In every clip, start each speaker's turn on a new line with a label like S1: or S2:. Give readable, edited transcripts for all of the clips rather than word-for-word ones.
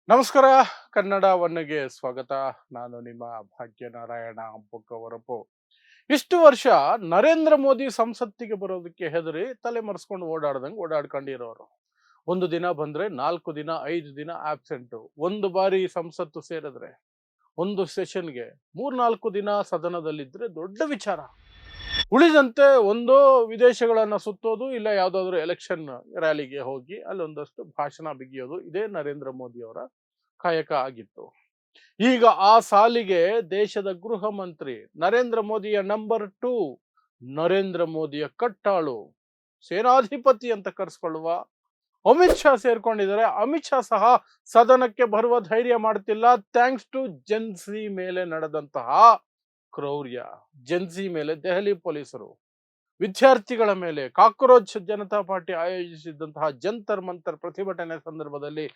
S1: ನಮಸ್ಕಾರ. ಕನ್ನಡ ಒನ್ನೆಗೆ ಸ್ವಾಗತ. ನಾನು ನಿಮ್ಮ ಭಾಗ್ಯನಾರಾಯಣ ಬುಕ್ಕವರಪು. ಇಷ್ಟು ವರ್ಷ ನರೇಂದ್ರ ಮೋದಿ ಸಂಸತ್ತಿಗೆ ಬರೋದಕ್ಕೆ ಹೆದರಿ ತಲೆ ಮರೆಸ್ಕೊಂಡು ಓಡಾಡ್ದಂಗೆ ಓಡಾಡ್ಕೊಂಡಿರೋರು. ಒಂದು ದಿನ ಬಂದ್ರೆ 4 ದಿನ 5 ದಿನ ಆಬ್ಸೆಂಟು. ಒಂದು ಬಾರಿ ಸಂಸತ್ತು ಸೇರಿದ್ರೆ ಒಂದು ಸೆಷನ್ಗೆ 3-4 ದಿನ ಸದನದಲ್ಲಿದ್ರೆ ದೊಡ್ಡ ವಿಚಾರ. ಉಳಿದಂತೆ ಒಂದು ವಿದೇಶಗಳನ್ನ ಸುತ್ತೋದು, ಇಲ್ಲ ಯಾವ್ದಾದ್ರು ಎಲೆಕ್ಷನ್ ರ್ಯಾಲಿಗೆ ಹೋಗಿ ಅಲ್ಲೊಂದಷ್ಟು ಭಾಷಣ ಬಿಗಿಯೋದು, ಇದೇ ನರೇಂದ್ರ ಮೋದಿ ಅವರ ಕಾಯಕ ಆಗಿತ್ತು. ಈಗ ಆ ಸಾಲಿಗೆ ದೇಶದ ಗೃಹ ಮಂತ್ರಿ, ನರೇಂದ್ರ ಮೋದಿಯ ನಂಬರ್ 2, ನರೇಂದ್ರ ಮೋದಿಯ ಕಟ್ಟಾಳು, ಸೇನಾಧಿಪತಿ ಅಂತ ಕರೆಸ್ಕೊಳ್ಳುವ ಅಮಿತ್ ಶಾ ಸೇರ್ಕೊಂಡಿದ್ದಾರೆ. ಅಮಿತ್ ಶಾ ಸಹ ಸದನಕ್ಕೆ ಬರುವ ಧೈರ್ಯ ಮಾಡ್ತಿಲ್ಲ. ಥ್ಯಾಂಕ್ಸ್ ಟು ಜೆನ್ಸಿ ಮೇಲೆ ನಡೆದಂತಹ ಕ್ರೌರ್ಯ. ಜೆನ್ಸಿ ಮೇಲೆ ದೆಹಲಿ ಪೊಲೀಸರು ವಿದ್ಯಾರ್ಥಿಗಳ ಮೇಲೆ ಕಾಕ್ರೋಚ್ ಜನತಾ ಪಾರ್ಟಿ ಆಯೋಜಿಸಿದಂತಹ ಜಂತರ್ ಮಂತರ್ ಪ್ರತಿಭಟನೆ ಸಂದರ್ಭದಲ್ಲಿ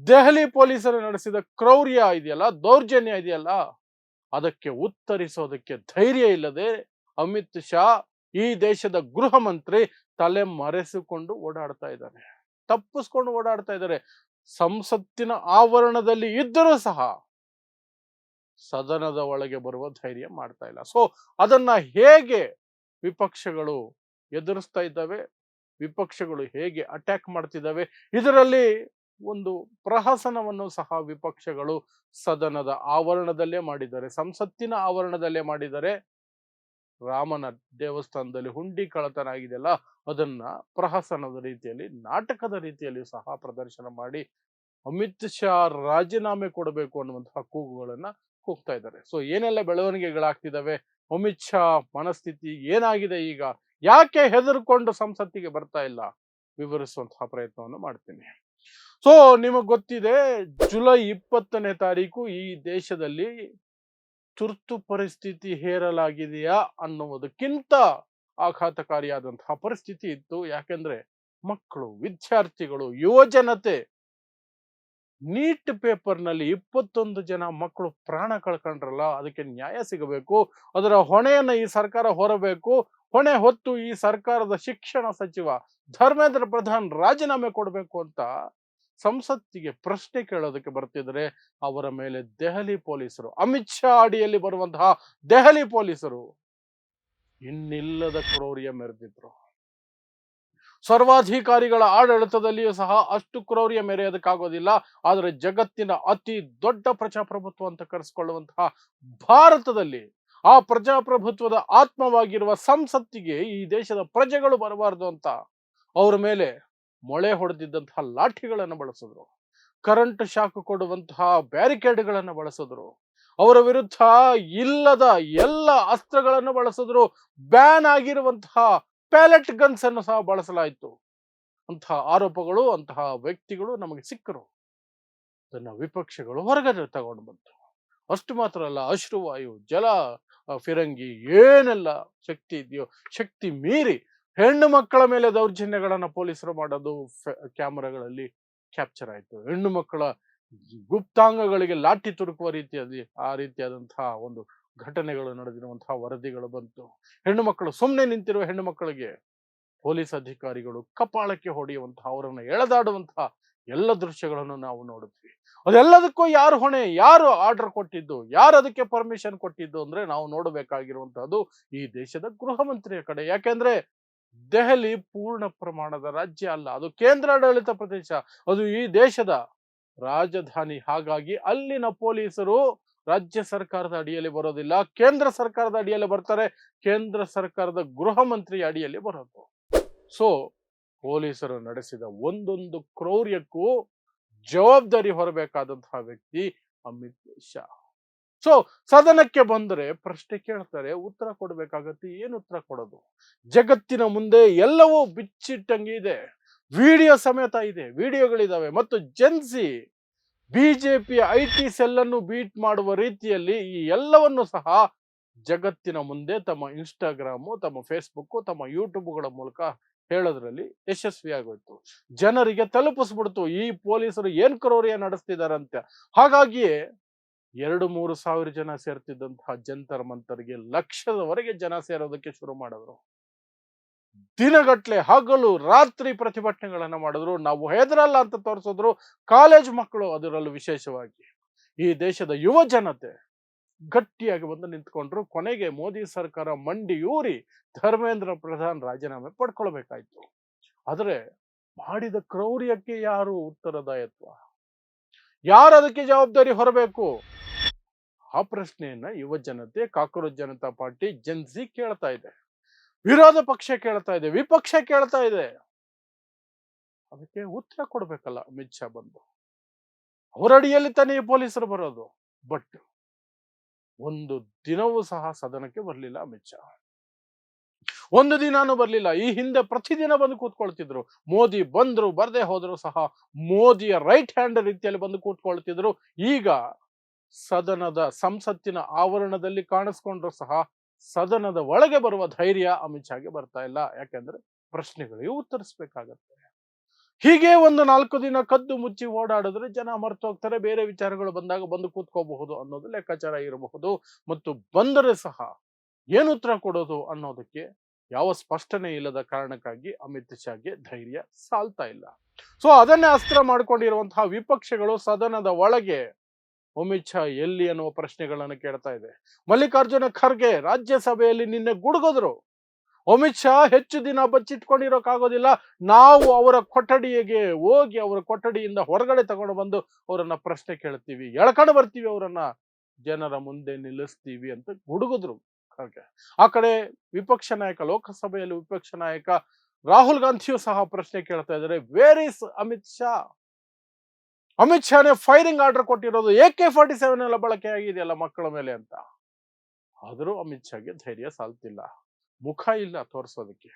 S1: ದೆಹಲಿ ಪೊಲೀಸರು ನಡೆಸಿದ ಕ್ರೌರ್ಯ ಇದೆಯಲ್ಲ, ದೌರ್ಜನ್ಯ ಇದೆಯಲ್ಲ, ಅದಕ್ಕೆ ಉತ್ತರಿಸೋದಕ್ಕೆ ಧೈರ್ಯ ಇಲ್ಲದೆ ಅಮಿತ್ ಶಾ, ಈ ದೇಶದ ಗೃಹ ಮಂತ್ರಿ, ತಲೆ ಮರೆಸಿಕೊಂಡು ಓಡಾಡ್ತಾ ಇದ್ದಾರೆ, ತಪ್ಪಿಸ್ಕೊಂಡು ಓಡಾಡ್ತಾ ಇದ್ದಾರೆ. ಸಂಸತ್ತಿನ ಆವರಣದಲ್ಲಿ ಇದ್ದರೂ ಸಹ ಸದನದ ಒಳಗೆ ಬರುವ ಧೈರ್ಯ ಮಾಡ್ತಾ ಇಲ್ಲ. ಸೊ ಅದನ್ನ ಹೇಗೆ ವಿಪಕ್ಷಗಳು ಎದುರಿಸ್ತಾ ಇದ್ದಾವೆ, ವಿಪಕ್ಷಗಳು ಹೇಗೆ ಅಟ್ಯಾಕ್ ಮಾಡ್ತಿದ್ದಾವೆ, ಇದರಲ್ಲಿ ಒಂದು ಪ್ರಹಸನವನ್ನು ಸಹ ವಿಪಕ್ಷಗಳು ಸದನದ ಆವರಣದಲ್ಲೇ ಮಾಡಿದ್ದಾರೆ, ಸಂಸತ್ತಿನ ಆವರಣದಲ್ಲೇ ಮಾಡಿದ್ದಾರೆ. ರಾಮನ ದೇವಸ್ಥಾನದಲ್ಲಿ ಹುಂಡಿ ಕಳ್ಳತನ ಆಗಿದೆಯಲ್ಲ, ಅದನ್ನ ಪ್ರಹಸನದ ರೀತಿಯಲ್ಲಿ, ನಾಟಕದ ರೀತಿಯಲ್ಲಿ ಸಹ ಪ್ರದರ್ಶನ ಮಾಡಿ ಅಮಿತ್ ಶಾ ರಾಜೀನಾಮೆ ಕೊಡಬೇಕು ಅನ್ನುವಂತಹ ಕೂಗುಗಳನ್ನ ಕೂಗ್ತಾ ಇದ್ದಾರೆ. ಸೊ ಏನೆಲ್ಲ ಬೆಳವಣಿಗೆಗಳಾಗ್ತಿದ್ದಾವೆ, ಅಮಿತ್ ಶಾ ಮನಸ್ಥಿತಿ ಏನಾಗಿದೆ ಈಗ, ಯಾಕೆ ಹೆದರ್ಕೊಂಡು ಸಂಸತ್ತಿಗೆ ಬರ್ತಾ ಇಲ್ಲ, ವಿವರಿಸುವಂತಹ ಪ್ರಯತ್ನವನ್ನು ಮಾಡ್ತೀನಿ. ಸೊ ನಿಮಗ್ ಗೊತ್ತಿದೆ, ಜುಲೈ 20ನೇ ತಾರೀಕು ಈ ದೇಶದಲ್ಲಿ ತುರ್ತು ಪರಿಸ್ಥಿತಿ ಹೇರಲಾಗಿದೆಯಾ ಅನ್ನುವುದಕ್ಕಿಂತ ಆಘಾತಕಾರಿಯಾದಂತಹ ಪರಿಸ್ಥಿತಿ ಇತ್ತು. ಯಾಕೆಂದ್ರೆ ಮಕ್ಕಳು, ವಿದ್ಯಾರ್ಥಿಗಳು, ಯುವ ಜನತೆ, ನೀಟ್ ಪೇಪರ್ನಲ್ಲಿ 21 ಜನ ಮಕ್ಕಳು ಪ್ರಾಣ ಕಳ್ಕೊಂಡ್ರಲ್ಲ, ಅದಕ್ಕೆ ನ್ಯಾಯ ಸಿಗಬೇಕು. ಅದರ ಹೊಣೆಯನ್ನು ಈ ಸರ್ಕಾರ ಹೊರಬೇಕು. ಹೊಣೆ ಹೊತ್ತು ಈ ಸರ್ಕಾರದ ಶಿಕ್ಷಣ ಸಚಿವ ಧರ್ಮೇಂದ್ರ ಪ್ರಧಾನ್ ರಾಜೀನಾಮೆ ಕೊಡಬೇಕು ಅಂತ ಸಂಸತ್ತಿಗೆ ಪ್ರಶ್ನೆ ಕೇಳೋದಕ್ಕೆ ಬರ್ತಿದ್ರೆ, ಅವರ ಮೇಲೆ ದೆಹಲಿ ಪೊಲೀಸರು, ಅಮಿತ್ ಶಾ ಅಡಿಯಲ್ಲಿ ಬರುವಂತಹ ದೆಹಲಿ ಪೊಲೀಸರು ಇನ್ನಿಲ್ಲದ ಕ್ರೌರ್ಯ ಮೆರೆದಿದ್ರು. ಸರ್ವಾಧಿಕಾರಿಗಳ ಆಡಳಿತದಲ್ಲಿಯೂ ಸಹ ಅಷ್ಟು ಕ್ರೌರ್ಯ ಮೆರೆಯೋದಕ್ಕಾಗೋದಿಲ್ಲ. ಆದರೆ ಜಗತ್ತಿನ ಅತಿ ದೊಡ್ಡ ಪ್ರಜಾಪ್ರಭುತ್ವ ಅಂತ ಕರೆಸಿಕೊಳ್ಳುವಂತಹ ಭಾರತದಲ್ಲಿ ಆ ಪ್ರಜಾಪ್ರಭುತ್ವದ ಆತ್ಮವಾಗಿರುವ ಸಂಸತ್ತಿಗೆ ಈ ದೇಶದ ಪ್ರಜೆಗಳು ಬರಬಾರದು ಅಂತ ಅವರ ಮೇಲೆ ಮೊಳೆ ಹೊಡೆದಿದ್ದಂತಹ ಲಾಠಿಗಳನ್ನು ಬಳಸಿದ್ರು, ಕರೆಂಟ್ ಶಾಕ್ ಕೊಡುವಂತಹ ಬ್ಯಾರಿಕೇಡ್ಗಳನ್ನು ಬಳಸಿದ್ರು, ಅವರ ವಿರುದ್ಧ ಇಲ್ಲದ ಎಲ್ಲ ಅಸ್ತ್ರಗಳನ್ನು ಬಳಸಿದ್ರು, ಬ್ಯಾನ್ ಆಗಿರುವಂತಹ ಪ್ಯಾಲೆಟ್ ಗನ್ಸ್ ಅನ್ನು ಸಹ ಬಳಸಲಾಯಿತು. ಅಂತಹ ಆರೋಪಗಳು, ಅಂತಹ ವ್ಯಕ್ತಿಗಳು ನಮಗೆ ಸಿಕ್ಕರು. ಅದನ್ನ ವಿಪಕ್ಷಗಳು ಹೊರಗಡೆ ತಗೊಂಡು ಬಂತು. ಅಷ್ಟು ಮಾತ್ರ ಅಲ್ಲ, ಅಶ್ರುವಾಯು, ಜಲ ಫಿರಂಗಿ, ಏನೆಲ್ಲ ಶಕ್ತಿ ಇದೆಯೋ ಶಕ್ತಿ ಮೀರಿ ಹೆಣ್ಣು ಮಕ್ಕಳ ಮೇಲೆ ದೌರ್ಜನ್ಯಗಳನ್ನ ಪೊಲೀಸರು ಮಾಡೋದು ಕ್ಯಾಮೆರಾಗಳಲ್ಲಿ ಕ್ಯಾಪ್ಚರ್ ಆಯ್ತು. ಹೆಣ್ಣು ಮಕ್ಕಳ ಗುಪ್ತಾಂಗಗಳಿಗೆ ಲಾಠಿ ತುರುಕುವ ರೀತಿಯಲ್ಲಿ ಆ ರೀತಿಯಾದಂತಹ ಒಂದು ಘಟನೆಗಳು ನಡೆದಿರುವಂತಹ ವರದಿಗಳು ಬಂತು. ಹೆಣ್ಣು ಮಕ್ಕಳು ಸುಮ್ಮನೆ ನಿಂತಿರುವ ಹೆಣ್ಣು ಮಕ್ಕಳಿಗೆ ಪೊಲೀಸ್ ಅಧಿಕಾರಿಗಳು ಕಪಾಳಕ್ಕೆ ಹೊಡೆಯುವಂತಹ, ಅವರನ್ನು ಎಳೆದಾಡುವಂತಹ ಎಲ್ಲ ದೃಶ್ಯಗಳನ್ನು ನಾವು ನೋಡಿದ್ವಿ. ಅದೆಲ್ಲದಕ್ಕೂ ಯಾರು ಹೊಣೆ, ಯಾರು ಆರ್ಡರ್ ಕೊಟ್ಟಿದ್ದು, ಯಾರು ಅದಕ್ಕೆ ಪರ್ಮಿಷನ್ ಕೊಟ್ಟಿದ್ದು ಅಂದ್ರೆ ನಾವು ನೋಡಬೇಕಾಗಿರುವಂತಹದ್ದು ಈ ದೇಶದ ಗೃಹ ಮಂತ್ರಿಯ ಕಡೆ. ಯಾಕೆಂದ್ರೆ ದೆಹಲಿ ಪೂರ್ಣ ಪ್ರಮಾಣದ ರಾಜ್ಯ ಅಲ್ಲ, ಅದು ಕೇಂದ್ರಾಡಳಿತ ಪ್ರದೇಶ, ಅದು ಈ ದೇಶದ ರಾಜಧಾನಿ. ಹಾಗಾಗಿ ಅಲ್ಲಿನ ಪೊಲೀಸರು ರಾಜ್ಯ ಸರ್ಕಾರದ ಅಡಿಯಲ್ಲಿ ಬರೋದಿಲ್ಲ, ಕೇಂದ್ರ ಸರ್ಕಾರದ ಅಡಿಯಲ್ಲಿ ಬರ್ತಾರೆ. ಕೇಂದ್ರ ಸರ್ಕಾರದ ಗೃಹ ಮಂತ್ರಿ ಅಡಿಯಲ್ಲಿ ಬರೋದು. ಸೊ ಪೊಲೀಸರು ನಡೆಸಿದ ಒಂದೊಂದು ಕ್ರೌರ್ಯಕ್ಕೂ ಜವಾಬ್ದಾರಿ ಹೊರಬೇಕಾದಂತಹ ವ್ಯಕ್ತಿ ಅಮಿತ್ ಶಾ. ಸೊ ಸದನಕ್ಕೆ ಬಂದರೆ ಪ್ರಶ್ನೆ ಕೇಳ್ತಾರೆ, ಉತ್ತರ ಕೊಡಬೇಕಾಗತ್ತೆ. ಏನು ಉತ್ತರ ಕೊಡೋದು? ಜಗತ್ತಿನ ಮುಂದೆ ಎಲ್ಲವೂ ಬಿಚ್ಚಿಟ್ಟಂಗೆ ಇದೆ, ವಿಡಿಯೋ ಸಮೇತ ಇದೆ, ವಿಡಿಯೋಗಳಿದಾವೆ. ಮತ್ತು ಜೆನ್ಸಿ ಬಿಜೆಪಿ IT ಸೆಲ್ ಅನ್ನು ಬೀಟ್ ಮಾಡುವ ರೀತಿಯಲ್ಲಿ ಈ ಎಲ್ಲವನ್ನು ಸಹ ಜಗತ್ತಿನ ಮುಂದೆ ತಮ್ಮ ಇನ್ಸ್ಟಾಗ್ರಾಮು, ತಮ್ಮ ಫೇಸ್ಬುಕ್, ತಮ್ಮ ಯೂಟ್ಯೂಬ್ಗಳ ಮೂಲಕ ಹೇಳೋದ್ರಲ್ಲಿ ಯಶಸ್ವಿಯಾಗೋಯ್ತು. ಜನರಿಗೆ ತಲುಪಿಸ್ಬಿಡ್ತು ಈ ಪೊಲೀಸರು ಏನ್ ಕ್ರೌರ್ಯ ನಡೆಸ್ತಿದಾರಂತೆ. ಹಾಗಾಗಿಯೇ 2-3 ಸಾವಿರ ಜನ ಸೇರ್ತಿದ್ದಂತಹ ಜಂತರ್ ಮಂತರ್ಗೆ ಲಕ್ಷದವರೆಗೆ ಜನ ಸೇರೋದಕ್ಕೆ ಶುರು ಮಾಡಿದ್ರು. ದಿನಗಟ್ಲೆ ಹಗಲು ರಾತ್ರಿ ಪ್ರತಿಭಟನೆಗಳನ್ನ ಮಾಡಿದ್ರು. ನಾವು ಹೆದರಲ್ಲ ಅಂತ ತೋರಿಸಿದ್ರು ಕಾಲೇಜ್ ಮಕ್ಕಳು, ಅದರಲ್ಲೂ ವಿಶೇಷವಾಗಿ ಈ ದೇಶದ ಯುವ ಜನತೆ ಗಟ್ಟಿಯಾಗಿ ಬಂದು ನಿಂತ್ಕೊಂಡ್ರು. ಕೊನೆಗೆ ಮೋದಿ ಸರ್ಕಾರ ಮಂಡಿಯೂರಿ ಧರ್ಮೇಂದ್ರ ಪ್ರಧಾನ್ ರಾಜೀನಾಮೆ ಪಡ್ಕೊಳ್ಬೇಕಾಯ್ತು. ಆದ್ರೆ ಮಾಡಿದ ಕ್ರೌರ್ಯಕ್ಕೆ ಯಾರು ಉತ್ತರದಾಯತ್ವ, ಯಾರು ಅದಕ್ಕೆ ಜವಾಬ್ದಾರಿ ಹೊರಬೇಕು? ಆ ಪ್ರಶ್ನೆಯನ್ನ ಯುವ ಜನತೆ, ಕಾಕ್ರೋಚ್ ಜನತಾ ಪಾರ್ಟಿ, ಜೆನ್ಸಿ ಕೇಳ್ತಾ ಇದೆ. ವಿರೋಧ ಪಕ್ಷ ಕೇಳ್ತಾ ಇದೆ, ವಿಪಕ್ಷ ಕೇಳ್ತಾ ಇದೆ. ಅದಕ್ಕೆ ಉತ್ತರ ಕೊಡ್ಬೇಕಲ್ಲ ಅಮಿತ್ ಶಾ ಬಂದು. ಅವರಡಿಯಲ್ಲಿ ತಾನೇ ಈ ಪೊಲೀಸರು ಬರೋದು. ಬಟ್ ಒಂದು ದಿನವೂ ಸಹ ಸದನಕ್ಕೆ ಬರಲಿಲ್ಲ ಅಮಿತ್ ಶಾ. ಒಂದು ದಿನಾನು ಬರ್ಲಿಲ್ಲ. ಈ ಹಿಂದೆ ಪ್ರತಿದಿನ ಬಂದು ಕೂತ್ಕೊಳ್ತಿದ್ರು. ಮೋದಿ ಬಂದ್ರು ಬರ್ದೇ ಹೋದ್ರು ಸಹ ಮೋದಿಯ ರೈಟ್ ಹ್ಯಾಂಡ್ ರೀತಿಯಲ್ಲಿ ಬಂದು ಕೂತ್ಕೊಳ್ತಿದ್ರು. ಈಗ ಸದನದ ಸಂಸತ್ತಿನ ಆವರಣದಲ್ಲಿ ಕಾಣಿಸ್ಕೊಂಡ್ರು ಸಹ ಸದನದ ಒಳಗೆ ಬರುವ ಧೈರ್ಯ ಅಮಿತ್ ಶಾಗೆ ಬರ್ತಾ ಇಲ್ಲ. ಯಾಕೆಂದ್ರೆ ಪ್ರಶ್ನೆಗಳಿಗೆ ಉತ್ತರಿಸಬೇಕಾಗತ್ತೆ. ಹೀಗೆ ಒಂದು 4 ದಿನ ಕದ್ದು ಮುಚ್ಚಿ ಓಡಾಡಿದ್ರೆ ಜನ ಮರ್ತು ಹೋಗ್ತಾರೆ. ಬೇರೆ ವಿಚಾರಗಳು ಬಂದಾಗ ಬಂದು ಕೂತ್ಕೋಬಹುದು ಅನ್ನೋದು ಲೆಕ್ಕಾಚಾರ ಇರಬಹುದು. ಮತ್ತು ಬಂದರೆ ಸಹ ಏನು ಉತ್ತರ ಕೊಡೋದು ಅನ್ನೋದಕ್ಕೆ ಯಾವ ಸ್ಪಷ್ಟನೆ ಇಲ್ಲದ ಕಾರಣಕ್ಕಾಗಿ ಅಮಿತ್ ಶಾಗೆ ಧೈರ್ಯ ಸಾಲ್ತಾ ಇಲ್ಲ. ಸೊ ಅದನ್ನೇ ಅಸ್ತ್ರ ಮಾಡ್ಕೊಂಡಿರುವಂತಹ ವಿಪಕ್ಷಗಳು ಸದನದ ಒಳಗೆ ಅಮಿತ್ ಶಾ ಎಲ್ಲಿ ಅನ್ನುವ ಪ್ರಶ್ನೆಗಳನ್ನು ಕೇಳ್ತಾ ಇದೆ. ಮಲ್ಲಿಕಾರ್ಜುನ ಖರ್ಗೆ ರಾಜ್ಯಸಭೆಯಲ್ಲಿ ನಿನ್ನೆ ಗುಡುಗಿದ್ರು. ಅಮಿತ್ ಶಾ ಹೆಚ್ಚು ದಿನ ಬಚ್ಚಿಟ್ಕೊಂಡಿರೋಕ್ಕಾಗೋದಿಲ್ಲ, ನಾವು ಅವರ ಕೊಠಡಿಗೆ ಹೋಗಿ ಅವರ ಕೊಠಡಿಯಿಂದ ಹೊರಗಡೆ ತಗೊಂಡು ಬಂದು ಅವರನ್ನ ಪ್ರಶ್ನೆ ಕೇಳ್ತೀವಿ, ಎಳ್ಕೊಂಡು ಬರ್ತೀವಿ, ಅವರನ್ನ ಜನರ ಮುಂದೆ ನಿಲ್ಲಿಸ್ತೀವಿ ಅಂತ ಗುಡುಗಿದ್ರು ಖರ್ಗೆ. ಆ ಕಡೆ ವಿಪಕ್ಷ ನಾಯಕ, ಲೋಕಸಭೆಯಲ್ಲಿ ವಿಪಕ್ಷ ನಾಯಕ ರಾಹುಲ್ ಗಾಂಧಿಯು ಸಹ ಪ್ರಶ್ನೆ ಕೇಳ್ತಾ ಇದ್ದಾರೆ, ವೇರ್ ಇಸ್ ಅಮಿತ್ ಶಾ? ಅಮಿತ್ ಶಾನೇ ಫೈರಿಂಗ್ ಆರ್ಡರ್ ಕೊಟ್ಟಿರೋದು, AK-47 ಎಲ್ಲ ಬಳಕೆ ಆಗಿದೆಯಲ್ಲ ಮಕ್ಕಳ ಮೇಲೆ ಅಂತ. ಆದರೂ ಅಮಿತ್ ಶಾಗೆ ಧೈರ್ಯ ಸಾಲ್ತಿಲ್ಲ, ಮುಖ ಇಲ್ಲ ತೋರಿಸೋದಕ್ಕೆ.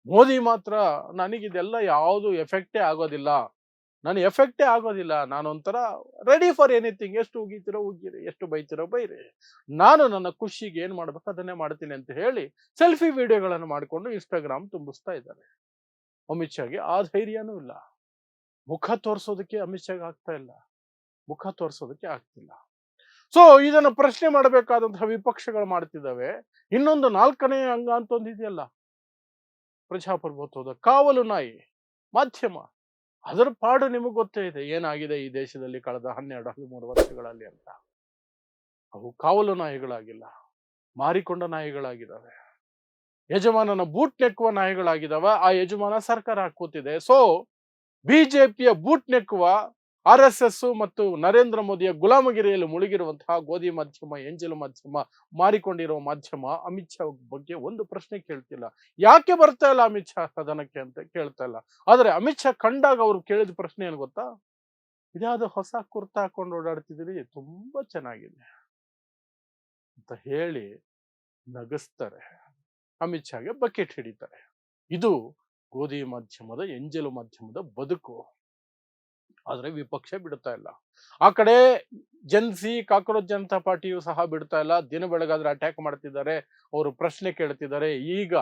S1: ಮೋದಿ ಮಾತ್ರ ನನಗಿದೆಲ್ಲ ಯಾವುದು ಎಫೆಕ್ಟೇ ಆಗೋದಿಲ್ಲ, ನಾನೊಂಥರ ರೆಡಿ ಫಾರ್ ಎನಿಥಿಂಗ್, ಎಷ್ಟು ಉಗಿತಿರೋ ಉಗಿರಿ, ಎಷ್ಟು ಬೈತಿರೋ ಬೈರಿ, ನಾನು ನನ್ನ ಖುಷಿಗೆ ಏನ್ ಮಾಡ್ಬೇಕು ಅದನ್ನೇ ಮಾಡ್ತೀನಿ ಅಂತ ಹೇಳಿ ಸೆಲ್ಫಿ ವಿಡಿಯೋಗಳನ್ನು ಮಾಡಿಕೊಂಡು ಇನ್ಸ್ಟಾಗ್ರಾಮ್ ತುಂಬಿಸ್ತಾ ಇದ್ದಾರೆ. ಅಮಿತ್ ಶಾಗೆ ಆ ಧೈರ್ಯನೂ ಇಲ್ಲ, ಮುಖ ತೋರಿಸೋದಕ್ಕೆ ಅಮಿತ್ ಶಾಗೆ ಆಗ್ತಾ ಇಲ್ಲ, ಮುಖ ತೋರಿಸೋದಕ್ಕೆ ಆಗ್ತಿಲ್ಲ. ಸೊ ಇದನ್ನ ಪ್ರಶ್ನೆ ಮಾಡಬೇಕಾದಂತಹ ವಿಪಕ್ಷಗಳು ಮಾಡ್ತಿದ್ದಾವೆ. ಇನ್ನೊಂದು 4ನೇ ಅಂಗ ಅಂತ ಒಂದಿದೆಯಲ್ಲ, ಪ್ರಜಾಪ್ರಭುತ್ವದ ಕಾವಲು ನಾಯಿ ಮಾಧ್ಯಮ. ಅದರ ಪಾಡು ನಿಮಗೆ ಗೊತ್ತೇ ಇದೆ, ಏನಾಗಿದೆ ಈ ದೇಶದಲ್ಲಿ ಕಳೆದ 12-13 ವರ್ಷಗಳಲ್ಲಿ ಅಂತ. ಅವು ಕಾವಲು ನಾಯಿಗಳಾಗಿಲ್ಲ, ಮಾರಿಕೊಂಡ ನಾಯಿಗಳಾಗಿದ್ದಾವೆ, ಯಜಮಾನನ ಬೂಟ್ ನೆಕ್ಕುವ ನಾಯಿಗಳಾಗಿದ್ದಾವೆ. ಆ ಯಜಮಾನ ಸರ್ಕಾರ ಕೂತಿದೆ. ಸೊ ಬಿಜೆಪಿಯ ಬೂಟ್ ನೆಕ್ಕುವ RSS ಮತ್ತು ನರೇಂದ್ರ ಮೋದಿಯ ಗುಲಾಮಗಿರಿಯಲ್ಲಿ ಮುಳುಗಿರುವಂತಹ ಗೋಧಿ ಮಾಧ್ಯಮ, ಎಂಜಲು ಮಾಧ್ಯಮ, ಮಾರಿಕೊಂಡಿರುವ ಮಾಧ್ಯಮ ಅಮಿತ್ ಶಾ ಬಗ್ಗೆ ಒಂದು ಪ್ರಶ್ನೆ ಕೇಳ್ತಿಲ್ಲ. ಯಾಕೆ ಬರ್ತಾ ಇಲ್ಲ ಅಮಿತ್ ಶಾ ಸದನಕ್ಕೆ ಅಂತ ಕೇಳ್ತಾ ಇಲ್ಲ. ಆದ್ರೆ ಅಮಿತ್ ಶಾ ಕಂಡಾಗ ಅವ್ರು ಕೇಳಿದ ಪ್ರಶ್ನೆ ಏನು ಗೊತ್ತಾ? ಇದ್ಯಾವುದೋ ಹೊಸ ಕುರ್ತಾ ಹಾಕೊಂಡು ಓಡಾಡ್ತಿದ್ದೀರಿ, ತುಂಬಾ ಚೆನ್ನಾಗಿದೆ ಅಂತ ಹೇಳಿ ನಗಿಸ್ತಾರೆ. ಅಮಿತ್ ಶಾಗೆ ಬಕೆಟ್ ಹಿಡಿತಾರೆ. ಇದು ಗೋಧಿ ಮಾಧ್ಯಮದ, ಎಂಜಲು ಮಾಧ್ಯಮದ ಬದುಕು. ಆದ್ರೆ ವಿಪಕ್ಷ ಬಿಡ್ತಾ ಇಲ್ಲ. ಆ ಕಡೆ ಜೆನ್ಸಿ, ಕಾಕ್ರೋಚ್ ಜನತಾ ಪಾರ್ಟಿಯು ಸಹ ಬಿಡ್ತಾ ಇಲ್ಲ. ದಿನ ಬೆಳಗಾದ್ರೆ ಅಟ್ಯಾಕ್ ಮಾಡ್ತಿದ್ದಾರೆ, ಅವರು ಪ್ರಶ್ನೆ ಕೇಳ್ತಿದ್ದಾರೆ. ಈಗ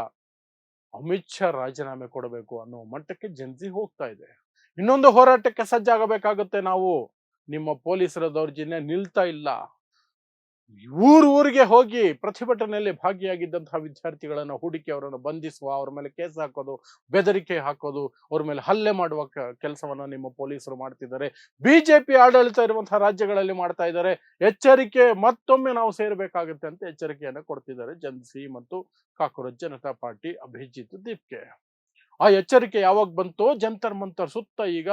S1: ಅಮಿತ್ ಶಾ ರಾಜೀನಾಮೆ ಕೊಡಬೇಕು ಅನ್ನೋ ಮಟ್ಟಕ್ಕೆ ಜೆನ್ಸಿ ಹೋಗ್ತಾ ಇದೆ. ಇನ್ನೊಂದು ಹೋರಾಟಕ್ಕೆ ಸಜ್ಜಾಗಬೇಕಾಗುತ್ತೆ ನಾವು. ನಿಮ್ಮ ಪೊಲೀಸರ ದೌರ್ಜನ್ಯ ನಿಲ್ತಾ ಇಲ್ಲ. ಊರಿಗೆ ಹೋಗಿ ಪ್ರತಿಭಟನೆಯಲ್ಲಿ ಭಾಗಿಯಾಗಿದ್ದಂತಹ ವಿದ್ಯಾರ್ಥಿಗಳನ್ನ ಹುಡುಕಿ ಅವರನ್ನು ಬಂಧಿಸುವ, ಅವ್ರ ಮೇಲೆ ಕೇಸ್ ಹಾಕೋದು, ಬೆದರಿಕೆ ಹಾಕೋದು, ಅವ್ರ ಮೇಲೆ ಹಲ್ಲೆ ಮಾಡುವ ಕೆಲಸವನ್ನ ನಿಮ್ಮ ಪೊಲೀಸರು ಮಾಡ್ತಿದ್ದಾರೆ. ಬಿಜೆಪಿ ಆಡಳಿತ ಇರುವಂತಹ ರಾಜ್ಯಗಳಲ್ಲಿ ಮಾಡ್ತಾ ಇದ್ದಾರೆ. ಎಚ್ಚರಿಕೆ, ಮತ್ತೊಮ್ಮೆ ನಾವು ಸೇರ್ಬೇಕಾಗುತ್ತೆ ಅಂತ ಎಚ್ಚರಿಕೆಯನ್ನ ಕೊಡ್ತಿದ್ದಾರೆ ಜೆನ್ಸಿ ಮತ್ತು ಕಾಕ್ರೋಚ್ ಜನತಾ ಪಾರ್ಟಿ ಅಭಿಜಿತ್ ದೀಪ್ಗೆ. ಆ ಎಚ್ಚರಿಕೆ ಯಾವಾಗ ಬಂತು? ಜಂತರ್ ಮಂತರ್ ಸುತ್ತ ಈಗ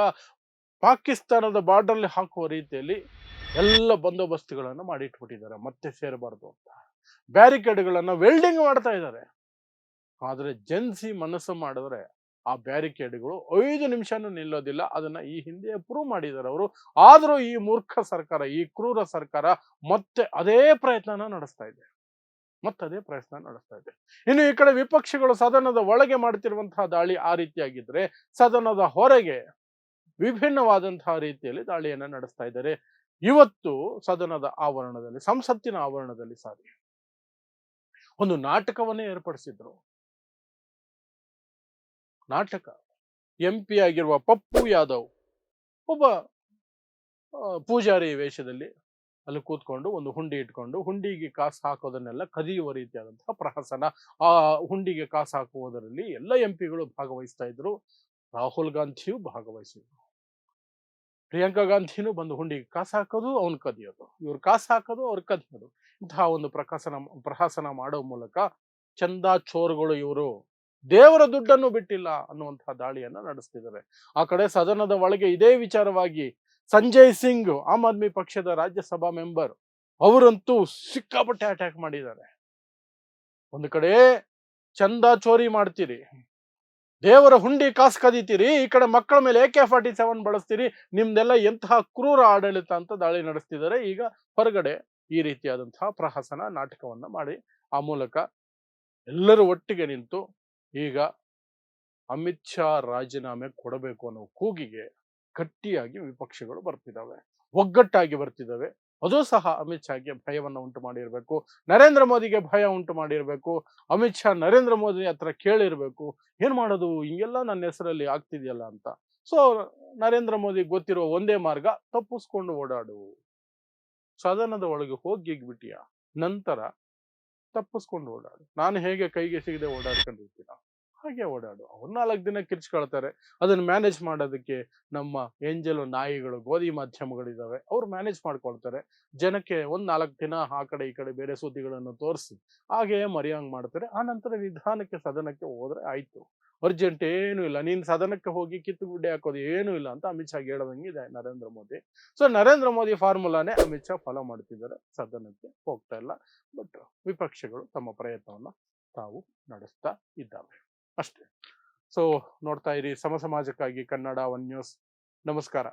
S1: ಪಾಕಿಸ್ತಾನದ ಬಾರ್ಡರ್ ಹಾಕುವ ರೀತಿಯಲ್ಲಿ ಎಲ್ಲ ಬಂದೋಬಸ್ತಿಗಳನ್ನ ಮಾಡಿಟ್ಬಿಟ್ಟಿದ್ದಾರೆ, ಮತ್ತೆ ಸೇರಬಾರ್ದು ಅಂತ. ಬ್ಯಾರಿಕೇಡ್ಗಳನ್ನ ವೆಲ್ಡಿಂಗ್ ಮಾಡ್ತಾ ಇದ್ದಾರೆ. ಆದ್ರೆ ಜೆನ್ಸಿ ಮನಸ್ಸು ಮಾಡಿದ್ರೆ ಆ ಬ್ಯಾರಿಕೇಡ್ಗಳು 5 ನಿಮಿಷನೂ ನಿಲ್ಲೋದಿಲ್ಲ. ಅದನ್ನ ಈ ಹಿಂದೆ ಪ್ರೂವ್ ಮಾಡಿದ್ದಾರೆ ಅವರು. ಆದ್ರೂ ಈ ಮೂರ್ಖ ಸರ್ಕಾರ, ಈ ಕ್ರೂರ ಸರ್ಕಾರ ಮತ್ತೆ ಅದೇ ಪ್ರಯತ್ನ ನಡೆಸ್ತಾ ಇದೆ. ಇನ್ನು ಈ ಕಡೆ ವಿಪಕ್ಷಗಳು ಸದನದ ಒಳಗೆ ಮಾಡ್ತಿರುವಂತಹ ದಾಳಿ ಆ ರೀತಿಯಾಗಿದ್ರೆ, ಸದನದ ಹೊರಗೆ ವಿಭಿನ್ನವಾದಂತಹ ರೀತಿಯಲ್ಲಿ ದಾಳಿಯನ್ನ ನಡೆಸ್ತಾ ಇದ್ದಾರೆ. ಇವತ್ತು ಸದನದ ಆವರಣದಲ್ಲಿ, ಸಂಸತ್ತಿನ ಆವರಣದಲ್ಲಿ ಒಂದು ನಾಟಕವನ್ನೇ ಏರ್ಪಡಿಸಿದ್ರು. ನಾಟಕ. MP ಆಗಿರುವ ಪಪ್ಪು ಯಾದವ್ ಒಬ್ಬ ಪೂಜಾರಿ ವೇಷದಲ್ಲಿ ಅಲ್ಲಿ ಕೂತ್ಕೊಂಡು ಒಂದು ಹುಂಡಿ ಇಟ್ಕೊಂಡು ಹುಂಡಿಗೆ ಕಾಸು ಹಾಕೋದನ್ನೆಲ್ಲ ಕದಿಯುವ ರೀತಿಯಾದಂತಹ ಪ್ರಹಸನ. ಆ ಹುಂಡಿಗೆ ಕಾಸು ಹಾಕುವುದರಲ್ಲಿ ಎಲ್ಲ ಎಂಪಿಗಳು ಭಾಗವಹಿಸ್ತಾ ಇದ್ರು. ರಾಹುಲ್ ಗಾಂಧಿಯು ಭಾಗವಹಿಸಿದ್ರು. ಪ್ರಿಯಾಂಕಾ ಗಾಂಧಿನೂ ಬಂದು ಹುಂಡಿಗೆ ಕಾಸು ಹಾಕೋದು, ಅವ್ನು ಕದಿಯೋದು, ಇವ್ರು ಕಾಸು ಹಾಕೋದು, ಅವ್ರು ಕದಿಯೋದು. ಇಂತಹ ಒಂದು ಪ್ರಹಸನ ಮಾಡೋ ಮೂಲಕ ಚಂದಾ ಚೋರ್ಗಳು ಇವರು ದೇವರ ದುಡ್ಡನ್ನು ಬಿಟ್ಟಿಲ್ಲ ಅನ್ನುವಂತಹ ದಾಳಿಯನ್ನ ನಡೆಸ್ತಿದ್ದಾರೆ. ಆ ಕಡೆ ಸದನದ ಒಳಗೆ ಇದೇ ವಿಚಾರವಾಗಿ ಸಂಜಯ್ ಸಿಂಗ್, ಆಮ್ ಆದ್ಮಿ ಪಕ್ಷದ ರಾಜ್ಯಸಭಾ ಮೆಂಬರ್, ಅವರಂತೂ ಸಿಕ್ಕಾಪಟ್ಟೆ ಅಟ್ಯಾಕ್ ಮಾಡಿದ್ದಾರೆ. ಒಂದು ಕಡೆ ಚಂದಾ ಚೋರಿ ಮಾಡ್ತೀರಿ, ದೇವರ ಹುಂಡಿ ಕಾಸು ಕದೀತೀರಿ, ಈ ಕಡೆ ಮಕ್ಕಳ ಮೇಲೆ AK-47 ಬಳಸ್ತೀರಿ, ನಿಮ್ದೆಲ್ಲ ಎಂತಹ ಕ್ರೂರ ಆಡಳಿತ ಅಂತ ದಾಳಿ ನಡೆಸ್ತಿದ್ದಾರೆ. ಈಗ ಹೊರಗಡೆ ಈ ರೀತಿಯಾದಂತಹ ಪ್ರಹಸನ ನಾಟಕವನ್ನ ಮಾಡಿ ಆ ಮೂಲಕ ಎಲ್ಲರೂ ಒಟ್ಟಿಗೆ ನಿಂತು ಈಗ ಅಮಿತ್ ಶಾ ರಾಜೀನಾಮೆ ಕೊಡಬೇಕು ಅನ್ನೋ ಕೂಗಿಗೆ ಗಟ್ಟಿಯಾಗಿ ವಿಪಕ್ಷಗಳು ಬರ್ತಿದ್ದಾವೆ, ಒಗ್ಗಟ್ಟಾಗಿ ಬರ್ತಿದ್ದಾವೆ. ಅದು ಸಹ ಅಮಿತ್ ಶಾಗೆ ಭಯವನ್ನು ಉಂಟು ಮಾಡಿರ್ಬೇಕು, ನರೇಂದ್ರ ಮೋದಿಗೆ ಭಯ ಉಂಟು ಮಾಡಿರ್ಬೇಕು. ಅಮಿತ್ ಶಾ ನರೇಂದ್ರ ಮೋದಿ ಹತ್ರ ಕೇಳಿರ್ಬೇಕು, ಏನ್ ಮಾಡೋದು ಹಿಂಗೆಲ್ಲ ನನ್ನ ಹೆಸರಲ್ಲಿ ಆಗ್ತಿದೆಯಲ್ಲ ಅಂತ. ಸೊ ನರೇಂದ್ರ ಮೋದಿ ಗೊತ್ತಿರುವ ಒಂದೇ ಮಾರ್ಗ, ತಪ್ಪಿಸ್ಕೊಂಡು ಓಡಾಡು, ಸದನದ ಒಳಗೆ ಹೋಗಿಗ್ಬಿಟ್ಟಿಯ ನಂತರ ತಪ್ಪಿಸ್ಕೊಂಡು ಓಡಾಡು. ನಾನು ಹೇಗೆ ಕೈಗೆ ಸಿಗದೆ ಓಡಾಡ್ಕೊಂಡಿರ್ತೀನ ಹಾಗೆ ಓಡಾಡು. ಅವ್ರು 4 ದಿನ ಕಿರ್ಚ್ಕೊಳ್ತಾರೆ. ಅದನ್ನ ಮ್ಯಾನೇಜ್ ಮಾಡೋದಕ್ಕೆ ನಮ್ಮ ಏಂಜಲು ನಾಯಿಗಳು, ಗೋಧಿ ಮಾಧ್ಯಮಗಳಿದಾವೆ, ಅವ್ರು ಮ್ಯಾನೇಜ್ ಮಾಡ್ಕೊಳ್ತಾರೆ. ಜನಕ್ಕೆ 4 ದಿನ ಆ ಕಡೆ ಈ ಕಡೆ ಬೇರೆ ಸುದ್ದಿಗಳನ್ನು ತೋರಿಸಿ ಹಾಗೆಯೇ ಮರೆಯಂಗ್ ಮಾಡ್ತಾರೆ. ಆ ನಂತರ ನಿಧಾನಕ್ಕೆ ಸದನಕ್ಕೆ ಹೋದ್ರೆ ಆಯ್ತು, ಅರ್ಜೆಂಟ್ ಏನು ಇಲ್ಲ, ನೀನ್ ಸದನಕ್ಕೆ ಹೋಗಿ ಕಿತ್ತುಗುಡ್ಡೆ ಹಾಕೋದು ಏನೂ ಇಲ್ಲ ಅಂತ ಅಮಿತ್ ಶಾ ಹೇಳೋದಂಗಿದೆ ನರೇಂದ್ರ ಮೋದಿ. ಸೊ ನರೇಂದ್ರ ಮೋದಿ ಫಾರ್ಮುಲಾನೇ ಅಮಿತ್ ಶಾ ಫಾಲೋ ಮಾಡ್ತಿದ್ದಾರೆ, ಸದನಕ್ಕೆ ಹೋಗ್ತಾ ಇಲ್ಲ. ಬಟ್ ವಿಪಕ್ಷಗಳು ತಮ್ಮ ಪ್ರಯತ್ನವನ್ನ ತಾವು ನಡೆಸ್ತಾ ಇದ್ದಾವೆ ಅಷ್ಟೇ. ಸೊ ನೋಡ್ತಾ ಇರಿ ಸಮಾಜಕ್ಕಾಗಿ ಕನ್ನಡ 1 ನ್ಯೂಸ್. ನಮಸ್ಕಾರ.